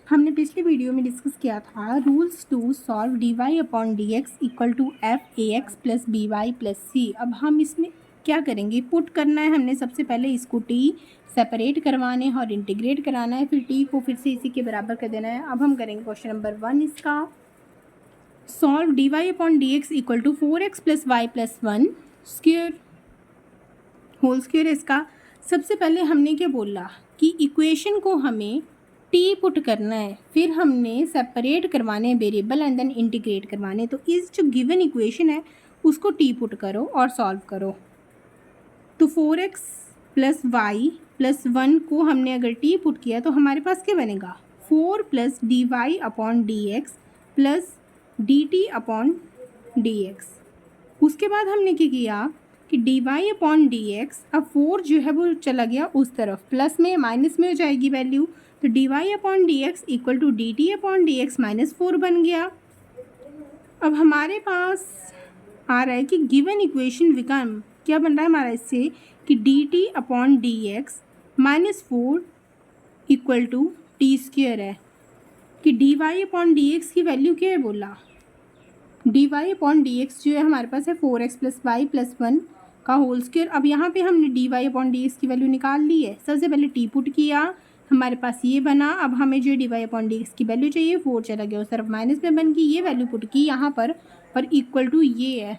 हमने पिछले वीडियो में डिस्कस किया था rules to solve D Y upon D x equal to f a x plus b y plus c. अब हम इसमें क्या करेंगे, पुट करना है हमने। सबसे पहले इसको टी सेपरेट करवाने हैं और इंटीग्रेट कराना है, फिर टी को फिर से इसी के बराबर कर देना है। अब हम करेंगे क्वेश्चन नंबर 1 इसका। Solve D Y upon D x equal to 4x plus Y plus 1 square whole square. इसका सबसे पहले हमने क्या बोला कि इक्वेशन को हमें टी पुट करना है, फिर हमने सेपरेट करवाने वेरिएबल एंड देन इंटीग्रेट करवाने। तो इस जो गिवन इक्वेशन है उसको टी पुट करो और सॉल्व करो। तो 4x प्लस वाई प्लस 1 को हमने अगर टी पुट किया तो हमारे पास क्या बनेगा, 4 plus D Y upon D x plus D T upon D X. उसके बाद हमने क्या किया कि D Y upon D X, अब 4 जो है वो चला गया उस तरफ, प्लस में माइनस में हो जाएगी वैल्यू, तो D Y upon D x equal to D T upon D X minus 4 बन गया। अब हमारे पास आ रहा है कि गिवन इक्वेशन विकम क्या बन रहा है हमारा इससे कि D T upon D X minus 4 equal to T square है। कि D Y upon D x की वैल्यू क्या है बोला, D Y upon D X जो है हमारे पास है 4x प्लस वाई प्लस 1 का होल स्क्वायर। अब यहाँ पे हमने D Y upon D x की वैल्यू निकाल ली है। सबसे पहले टी पुट किया, हमारे पास ये बना। अब हमें जो D Y upon D x की वैल्यू चाहिए 4 चला गया उस तरफ, माइनस में बन गई, ये वैल्यू पुट की यहाँ पर और इक्वल टू ये है।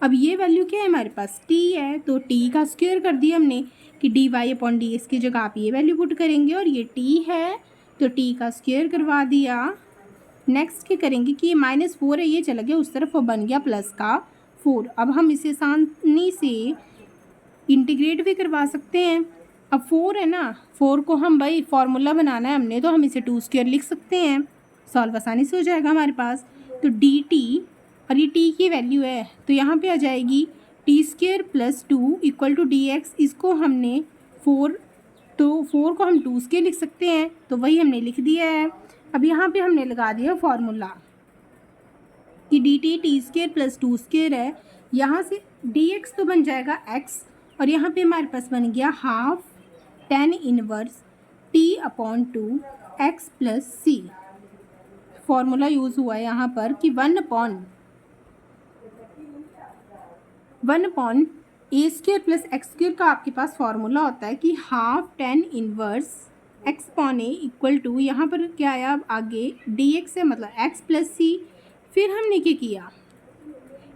अब ये वैल्यू क्या है हमारे पास, टी है, तो टी का स्क्वायर कर दिया हमने कि D Y upon D x की जगह आप ये वैल्यू पुट करेंगे और ये टी है तो टी का स्क्वायर करवा दिया। नेक्स्ट क्या करेंगे कि ये -4 है, ये चला गया उस तरफ और बन गया प्लस का 4। अब हम इसे आसानी से इंटीग्रेट भी करवा सकते हैं। अब 4 है ना, 4 को हम भाई फार्मूला बनाना है हमने, तो हम इसे 2 स्क्वायर लिख सकते हैं, सॉल्व आसानी से हो जाएगा हमारे पास। तो डी टी, और ये टी की वैल्यू है तो यहाँ पे आ जाएगी T square plus 2 equal to D X. इसको हमने 4, तो 4 को हम 2 स्क्वायर लिख सकते हैं, तो वही हमने लिख दिया है। अब यहाँ पे हमने लगा दिया फॉर्मूला कि D T T square plus 2 square है, यहाँ से डी एक्स तो बन जाएगा एक्स और यहाँ पे हमारे पास बन गया half tan inverse t upon 2 x plus c. Formula use हुआ है यहाँ पर कि 1 upon a square plus x square का आपके पास फॉर्मूला होता है कि half tan inverse x upon a equal to, यहाँ पर क्या आया अब आगे डी एक्स है मतलब एक्स प्लस सी। फिर हमने क्या किया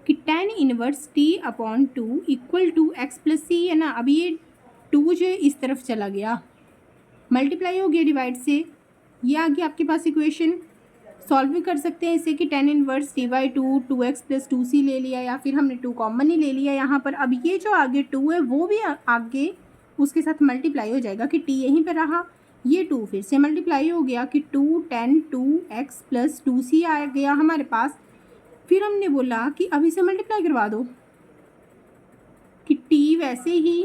कि tan inverse t upon 2 equal to x plus c है ना। अब ये 2 जो है इस तरफ चला गया, मल्टीप्लाई हो गया डिवाइड से, ये आ गया आपके पास इक्वेशन। सॉल्व भी कर सकते हैं इसे कि tan inverse T by 2x plus 2c ले लिया, या फिर हमने 2 कॉमन ही ले लिया यहाँ पर। अब ये जो आगे 2 है वो भी आगे उसके साथ मल्टीप्लाई हो जाएगा कि t यहीं पर रहा, ये 2 फिर से मल्टीप्लाई हो गया कि 2 tan 2x प्लस 2c आ गया हमारे पास। फिर हमने बोला कि अब इसे मल्टीप्लाई करवा दो कि t वैसे ही,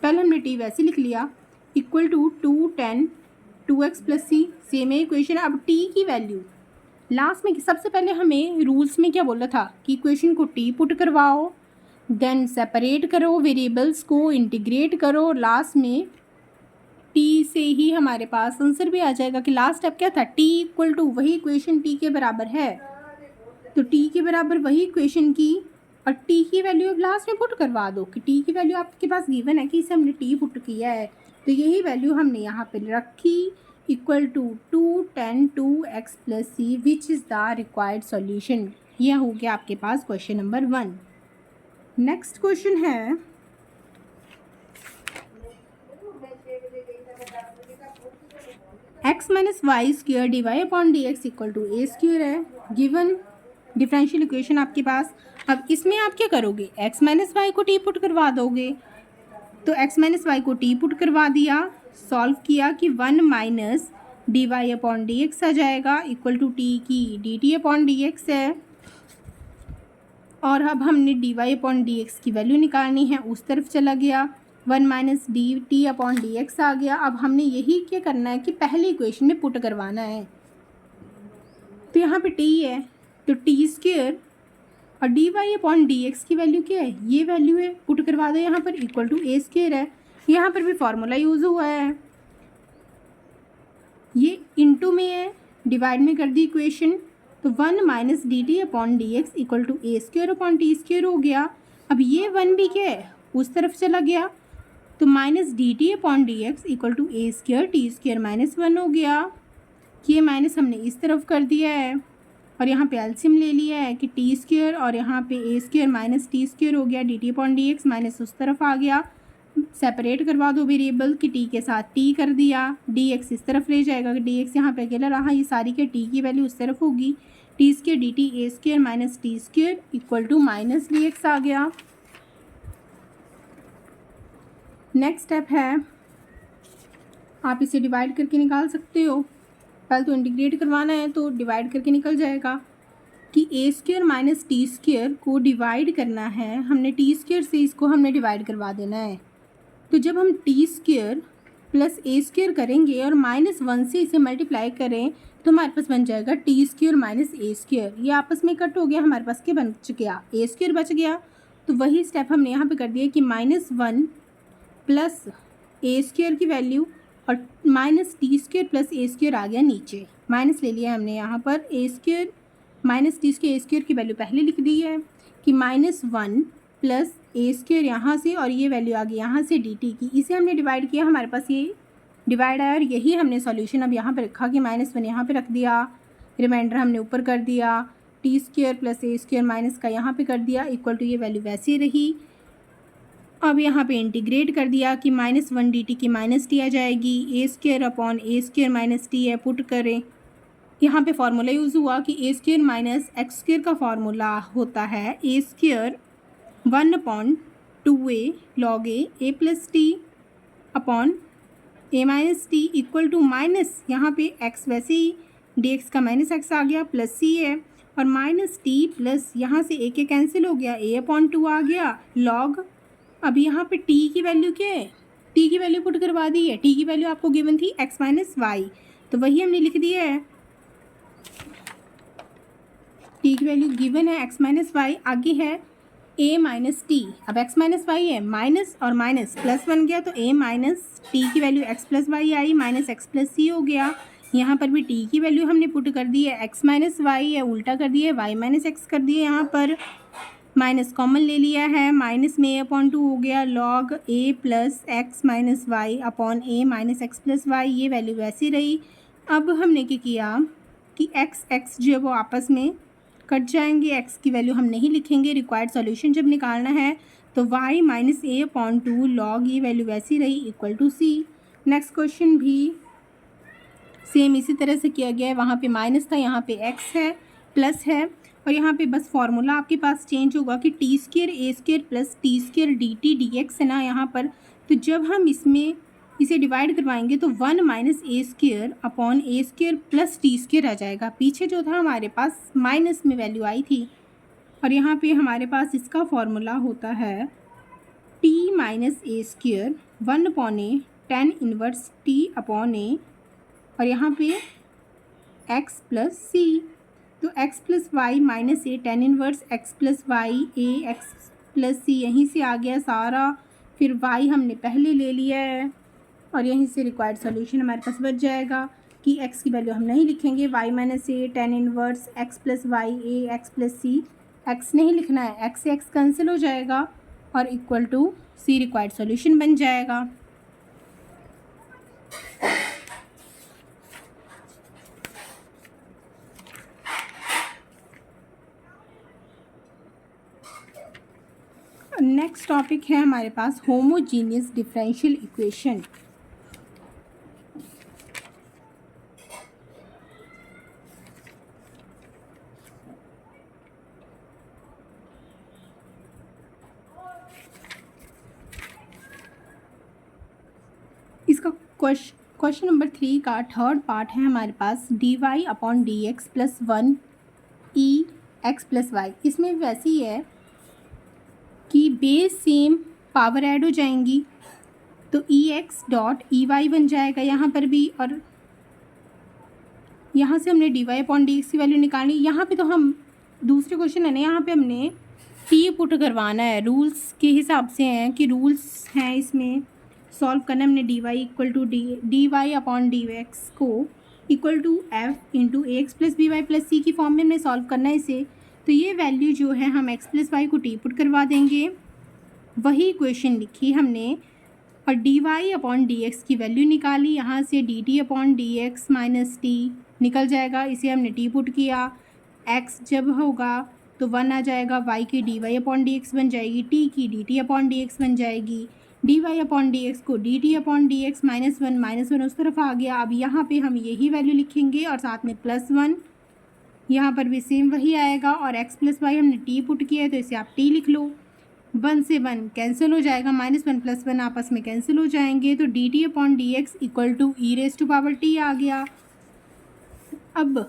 पहले हमने t वैसे लिख लिया equal to 2 tan 2x plus C, same है इक्वेशन। अब t की वैल्यू लास्ट में, सबसे पहले हमें रूल्स में क्या बोला था कि इक्वेशन को t पुट करवाओ, देन सेपरेट करो वेरिएबल्स को, इंटीग्रेट करो, लास्ट में t से ही हमारे पास आंसर भी आ जाएगा। कि लास्ट स्टेप क्या था, t इक्वल टू वही इक्वेशन t के बराबर है, तो t के बराबर वही इक्वेशन की और t की वैल्यू अब लास्ट में पुट करवा दो कि t की वैल्यू आपके पास गिवन है कि इसे हमने t पुट किया है, तो यही वैल्यू हमने यहाँ पे रखी equal to 2 tan 2x plus C which is the required solution. यह हो गया आपके पास क्वेश्चन नंबर 1। नेक्स्ट क्वेश्चन है x minus Y square D Y upon D x equal to A square है, गिवन डिफरेंशियल इक्वेशन आपके पास। अब इसमें आप क्या करोगे, x माइनस वाई को टी पुट करवा दोगे, तो x माइनस वाई को टी पुट करवा दिया, सॉल्व किया कि 1 minus d Y upon D x आ जाएगा इक्वल टू टी की d T upon D x है। और अब हमने D Y upon D x की वैल्यू निकालनी है, उस तरफ चला गया, 1 minus D T upon D x आ गया। अब हमने यही क्या करना है कि पहले इक्वेशन में पुट करवाना है, तो यहाँ पे टी है तो टी स्क्वेयर और D Y upon D x की वैल्यू क्या है, ये वैल्यू है, पुट करवा दो यहाँ पर इक्वल टू ए स्क्वेयर है। यहाँ पर भी फार्मूला यूज़ हुआ है, ये इनटू में है, डिवाइड में कर दी इक्वेशन, तो 1 minus D T upon D x equal to A square upon T square हो गया। अब ये 1 भी क्या है, उस तरफ चला गया, तो minus D T upon D x equal to A square T square minus 1 हो गया। ये माइनस हमने इस तरफ कर दिया है और यहाँ पे एलसीएम ले लिया है कि टी स्क्वेयर और यहाँ पे ए स्क्वेयर माइनस टी स्क्वेयर हो गया, D T upon D X minus उस तरफ आ गया। सेपरेट करवा दो वेरिएबल कि टी के साथ टी कर दिया, डी एक्स इस तरफ ले जाएगा, डी एक्स यहाँ पे अकेला रहा, ये सारी के टी की वैल्यू उस तरफ होगी, t square d t a square minus t square equal to minus d x आ गया। नेक्स्ट स्टेप है, आप इसे डिवाइड करके निकाल सकते हो। पहले तो इंटीग्रेट करवाना है तो डिवाइड करके निकल जाएगा कि a square minus t square को डिवाइड करना है, हमने टी स्क्वेयर से इसको हमने डिवाइड करवा देना है। तो जब हम टी स्क्वेयर प्लस ए स्क्वेयर करेंगे और -1 से इसे मल्टीप्लाई करें तो हमारे पास बन जाएगा T square minus a square. ये आपस में कट हो गया, हमारे पास क्या बच गया, ए स्क्वेयर बच गया। तो वही स्टेप हमने यहाँ पे कर दिया कि -1 प्लस ए स्क्वेयर की वैल्यू और माइनस टी स्क्वेयर प्लस ए स्क्वेयर आ गया नीचे, माइनस ले लिया हमने यहाँ पर, ए square minus t square a square की वैल्यू पहले लिख दी है कि -1 प्लस ए स्क्वेयर यहाँ से और ये वैल्यू आ गई यहाँ से डी टी की, इसे हमने डिवाइड किया, हमारे पास ये डिवाइड आया और यही हमने सॉल्यूशन अब यहाँ पर रखा कि -1 यहाँ पे रख दिया, रिमाइंडर हमने ऊपर कर दिया, टी स्क्वेयर प्लस ए स्क्वेयर माइनस का यहाँ पे कर दिया इक्वल टू ये वैल्यू वैसी रही। अब यहाँ पे इंटीग्रेट कर दिया कि -1 डी टी की माइनस टी आ जाएगी, a square upon a square minus t है, पुट करें। यहाँ पे फार्मूला यूज़ हुआ कि a square minus x square का फार्मूला होता है a square 1/2a log a plus t upon a minus t equal to minus यहाँ पे x वैसे ही डी एक्स का माइनस एक्स आ गया प्लस सी है और माइनस टी प्लस यहाँ से a के कैंसिल हो गया, a/2 आ गया लॉग। अब यहाँ पे t की वैल्यू क्या है, t की वैल्यू पुट करवा दी है, t की वैल्यू आपको गिवन थी x माइनस वाई, तो वही हमने लिख दिया है, t की वैल्यू गिवन है x माइनस वाई, आगे है a माइनस टी। अब x माइनस वाई है, माइनस और माइनस प्लस बन गया, तो a माइनस टी की वैल्यू x प्लस वाई आई, माइनस x प्लस सी हो गया। यहाँ पर भी t की वैल्यू हमने पुट कर दी है, x माइनस वाई है, उल्टा कर दिया है, y माइनस एक्स कर दिया, यहाँ पर माइनस कॉमन ले लिया है, माइनस में a/2 हो गया log a plus X minus Y upon a minus X plus Y, ये वैल्यू वैसी रही। अब हमने क्या किया कि x जो है वो आपस में कट जाएंगे, x की वैल्यू हम नहीं लिखेंगे, रिक्वायर्ड सॉल्यूशन जब निकालना है तो y माइनस a/2 लॉग ये वैल्यू वैसी रही equal to c। Next question भी सेम इसी तरह से किया गया है, वहाँ पे माइनस था, यहाँ पे x है प्लस है और यहाँ पे बस फार्मूला आपके पास चेंज होगा कि t square a square plus t square d t d x है ना यहाँ पर। तो जब हम इसमें इसे डिवाइड करवाएंगे तो 1 minus a square upon a square plus t square आ जाएगा, पीछे जो था हमारे पास माइनस में वैल्यू आई थी और यहाँ पे हमारे पास इसका फार्मूला होता है t minus a square 1 upon a tan inverse t upon a और यहाँ पे x प्लस सी, तो x plus y minus a tan inverse x plus y a x plus c यहीं से आ गया सारा, फिर y हमने पहले ले लिया है और यहीं से रिक्वायर्ड सॉल्यूशन हमारे पास बच जाएगा कि x की वैल्यू हम नहीं लिखेंगे, y minus a tan inverse x plus y a x plus c, x नहीं लिखना है, x से x कैंसिल हो जाएगा और equal to c required solution बन जाएगा। नेक्स्ट टॉपिक है हमारे पास होमोजीनियस डिफरेंशियल इक्वेशन। इसका क्वेश्चन नंबर 3 का थर्ड पार्ट है हमारे पास d Y upon D x plus 1 e x plus y. इसमें वैसी है कि बेस सेम पावर ऐड हो जाएंगी तो E X dot E Y बन जाएगा यहाँ पर भी, और यहाँ से हमने D Y upon D x की वैल्यू निकालनी। यहाँ पे तो हम दूसरे क्वेश्चन है ना, यहाँ पे हमने टी पुट करवाना है, रूल्स के हिसाब से हैं कि रूल्स हैं इसमें सॉल्व करना। हमने D y equal to d Y upon D x को equal to f into a x plus b y plus c की फॉर्म में हमें सॉल्व करना है इसे। तो ये वैल्यू जो है हम एक्स प्लस वाई को टी पुट करवा देंगे, वही इक्वेशन लिखी हमने और D Y upon D x की वैल्यू निकाली। यहाँ से D T upon D X minus T निकल जाएगा, इसे हमने टी पुट किया। एक्स जब होगा तो 1 आ जाएगा, वाई की d Y upon D x बन जाएगी, टी की d T upon D x बन जाएगी। D Y upon D x को d T upon D x -1 उस तरफ आ गया। अब यहाँ पे हम यही वैल्यू लिखेंगे और साथ में +1, यहाँ पर भी सेम वही आएगा। और x प्लस वाई हमने t पुट किया है तो इसे आप t लिख लो। 1 से 1 कैंसिल हो जाएगा, -1 + 1 आपस में कैंसिल हो जाएंगे, तो D T upon D x equal to E raise to power t आ गया। अब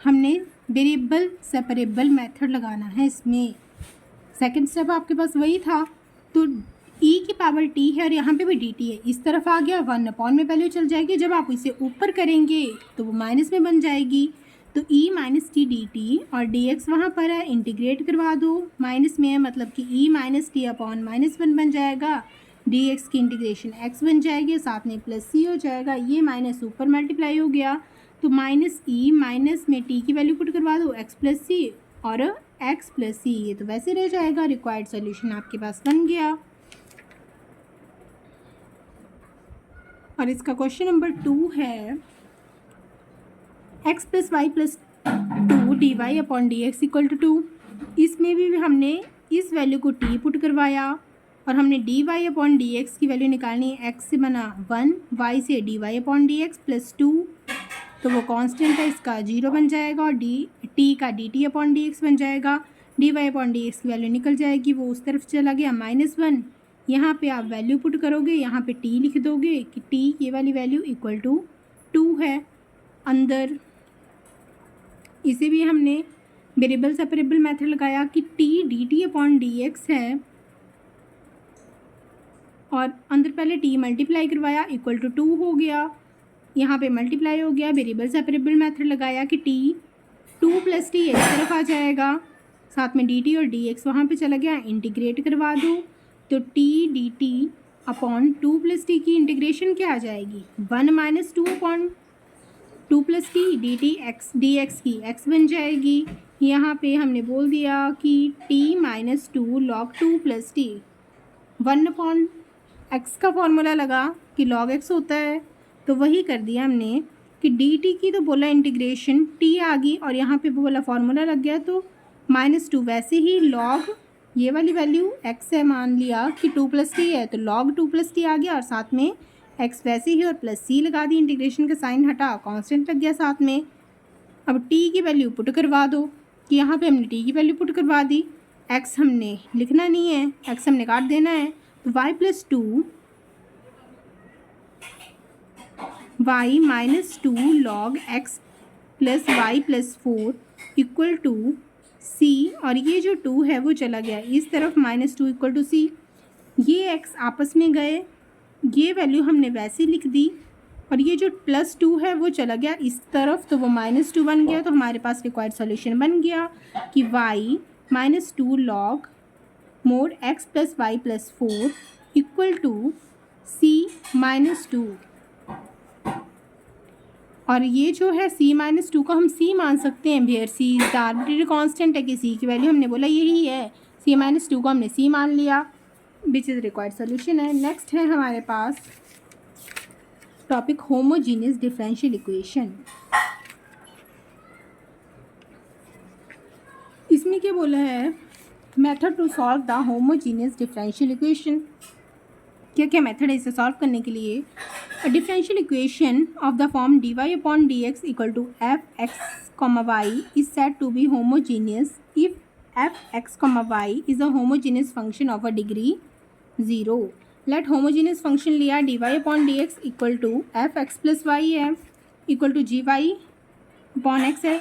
हमने वेरिएबल सेपरेबल मेथड लगाना है इसमें। सेकंड स्टेप आपके पास वही था, तो e की पावर t है और यहाँ पे भी dt है, इस तरफ आ गया, 1 अपॉन में वैल्यू चल जाएगी। जब आप इसे ऊपर करेंगे तो वो माइनस में बन जाएगी, तो e minus T D T और dx वहाँ पर है, इंटीग्रेट करवा दो। माइनस में है मतलब कि e माइनस टी अपॉन -1 बन जाएगा, dx की इंटीग्रेशन x बन जाएगी, साथ में प्लस c हो जाएगा। ये माइनस ऊपर मल्टीप्लाई हो गया, तो माइनस ई माइनस में t की वैल्यू पुट करवा दो, x प्लस सी और x प्लस सी, ये तो वैसे रह जाएगा। रिक्वायर्ड सोल्यूशन आपके पास बन गया। और इसका क्वेश्चन नंबर 2 है x plus Y plus 2 D Y upon D x equal to 2। इसमें भी हमने इस वैल्यू को t पुट करवाया और हमने D Y upon D x की वैल्यू निकालनी है। x से बना 1, y से D Y upon D x plus 2, तो वो कांस्टेंट है, इसका 0 बन जाएगा और टी का D T upon D x बन जाएगा। D Y upon D x की वैल्यू निकल जाएगी, वो उस तरफ चला गया, -1। यहाँ पे आप वैल्यू पुट करोगे, यहाँ पे टी लिख दोगे कि टी ये वाली वैल्यू इक्वल टू 2 है अंदर। इसे भी हमने वेरिएबल सेपरेबल मेथड लगाया कि T D T upon D x है और अंदर पहले टी मल्टीप्लाई करवाया, इक्वल टू 2 हो गया, यहाँ पे मल्टीप्लाई हो गया। वेरिएबल सेपरेबल मेथड लगाया कि टी 2 + टी इस तरफ आ जाएगा, साथ में डी टी और डी एक्स वहाँ पर चला गया, इंटीग्रेट करवा दो, तो T D T upon 2 + T की इंटीग्रेशन क्या आ जाएगी, 1 - 2 upon 2 + T D T x d x की x बन जाएगी। यहाँ पे हमने बोल दिया कि t - 2 log 2 + t, 1 upon x का फॉर्मूला लगा कि log x होता है, तो वही कर दिया हमने कि dt की तो बोला इंटीग्रेशन t आ गई और यहाँ पे बोला फॉर्मूला लग गया, तो -2 वैसे ही log ये वाली वैल्यू x है, मान लिया कि 2 + t है तो log 2 + t आ गया और साथ में x वैसे ही और प्लस c लगा दी, इंटीग्रेशन का साइन हटा, कांस्टेंट लग गया साथ में। अब t की वैल्यू पुट करवा दो कि यहाँ पे हमने t की वैल्यू पुट करवा दी, x हमने लिखना नहीं है, x हमने काट देना है, तो y + 2 y - 2 log x + y + 4 equal to c, और ये जो 2 है वो चला गया इस तरफ, -2 इक्वल टू c। ये x आपस में गए, ये वैल्यू हमने वैसे लिख दी और ये जो +2 है वो चला गया इस तरफ, तो वो -2 बन गया। तो हमारे पास रिक्वायर्ड सॉल्यूशन बन गया कि y - 2 log mod x + y + 4 equal to c - 2। और ये जो है c - 2 को हम c मान सकते हैं, where c is the arbitrary constant है कि c की वैल्यू हमने बोला यही है, c - 2 को हमने c मान लिया, विच इज़ रिक्वायर्ड सोल्यूशन है। नेक्स्ट है हमारे पास टॉपिक होमोजीनियस डिफरेंशियल इक्वेशन। इसमें क्या बोला है, method to solve the homogeneous differential equation. क्या क्या मेथड है इसे सॉल्व करने के लिए। Differential equation of the form dy upon D x equal to f(x, y) is said to be homogeneous if f(x, y) is a homogeneous function of a degree 0। Let homogeneous function लिया dy upon D x equal to f(x + y) है, equal to gy upon x है,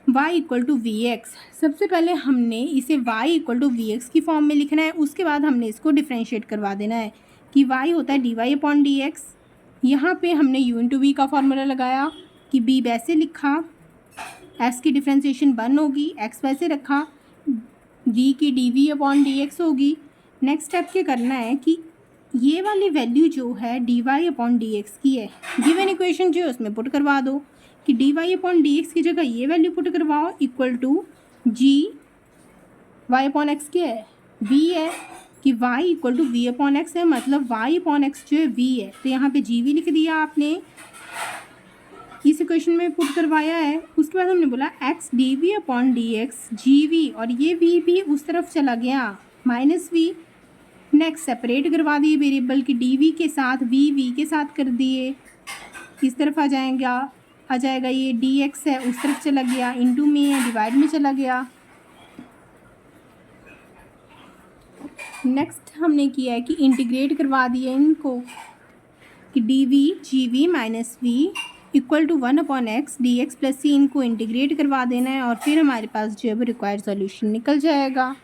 y equal to vx। सबसे पहले हमने इसे y equal to vx की form में लिखना है, उसके बाद हमने इसको डिफ्रेंशिएट करवा देना है कि y होता है dy अपॉन डी एक्स। यहाँ पर हमने u इंटू v का फॉर्मूला लगाया कि b वैसे लिखा, x की डिफ्रेंशिएशन 1 होगी, x वैसे रखा, v की dv अपॉन डी एक्स होगी। नेक्स्ट स्टेप क्या करना है कि ये वाली वैल्यू जो है D Y upon D x की है, गिवन इक्वेशन जो है उसमें पुट करवा दो कि D Y upon D x की जगह ये वैल्यू पुट करवाओ equal to G Y upon X क्या है, वी है, कि y equal to V upon X है, मतलब y अपॉन एक्स जो है v है, तो यहाँ पे जी वी लिख दिया आपने, इस इक्वेशन में पुट करवाया है। उसके बाद हमने बोला x D V upon D X G V, और ये v भी उस तरफ चला गया माइनस वी। नेक्स्ट सेपरेट करवा दिए वेरिएबल की डी वी के साथ वी के साथ कर दिए, इस तरफ आ जाएगा ये डी एक्स है उस तरफ चला गया, इंटू में है डिवाइड में चला गया। नेक्स्ट हमने किया है कि इंटीग्रेट करवा दिए इनको कि d v g v minus v equal to 1 upon x d x plus c, इनको इंटीग्रेट करवा देना है और फिर हमारे पास जो है वो रिक्वायर्ड सॉल्यूशन निकल जाएगा।